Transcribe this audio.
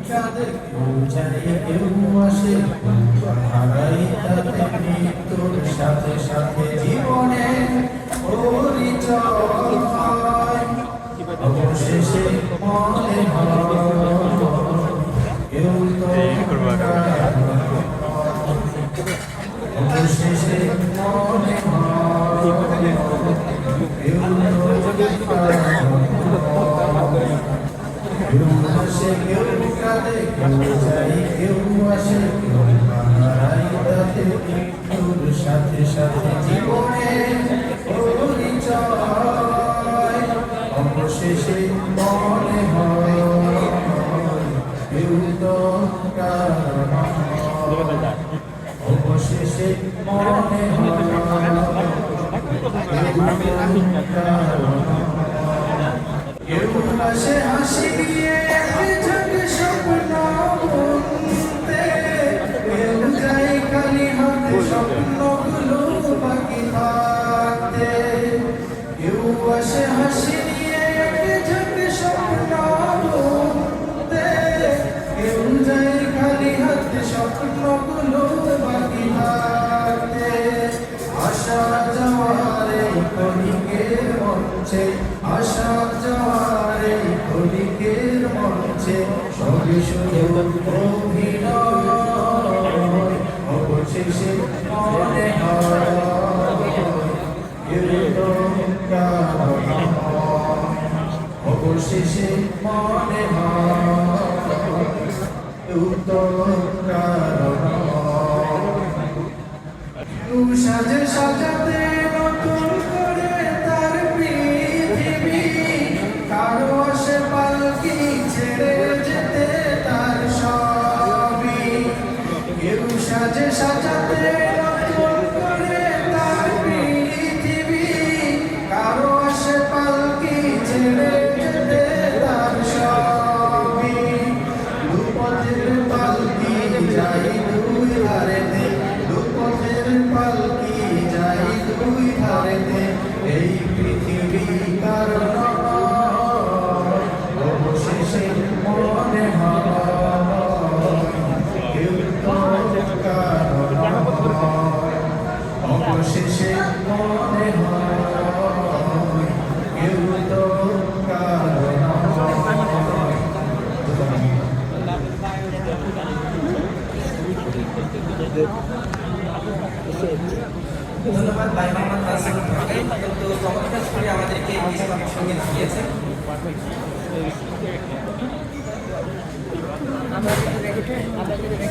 কাঁদে কেউ যায় কেউ আসে হারাই তাতে মৃত্যুর সাথে সাথে জীবনে পরিচয় হয় অবশেষে মনে হয় কেউ তো অবশেষে মনে হয় কেউ আসে কেউ কাঁদে কেউ যায় কেউ আসে কেউ হারাই তাতে মৃত্যুর সাথে সাথে জীবনে পরিচয় অবশেষে মনে হয় কেউ তো অবশেষে মনে হয় কেউ আসে হাসি দিয়ে স্বপ্ন বুনতে কেউ যায় খালি হাতে স্বপ্নগুলো বাকি থাকতে কেউ আসে হাসি দিয়ে স্বপ্ন বুনতে কেউ যায় খালি হাতে স্বপ্নগুলো বাকি থাকতে আশা যাওয়ারে কলিকের মঞ্চে আশা যাওয়ারে কলিকের মঞ্চে সবই শুধু অভিনয় অবশেষে মনে হয় অবশেষে মনে হয় সাজে সাজাতে নতুন করে তার পৃথিবী কারো আসে পালকি ছেড়ে যেতে তার সবই কেউ সাজে সাজাতে নতুন করে তার পৃথিবী কারো আসে পালকি ছেড়ে যেতে তার সবই দুপথের পালকি যাই দুই ধারেতে দুপথের পালকি যাই দুই ধারেতে এই পৃথিবী কারণ অবশেষে মনে হয় কেউ তো কারণ অবশেষে মনে হয় কেউ তো কারণ ধন্যবাদ ভাই মোহাম্মদ নাসির ভাইকে কিন্তু চমৎকার করে আমাদেরকে ইসলামের সঙ্গে লাগিয়েছেন। আমরা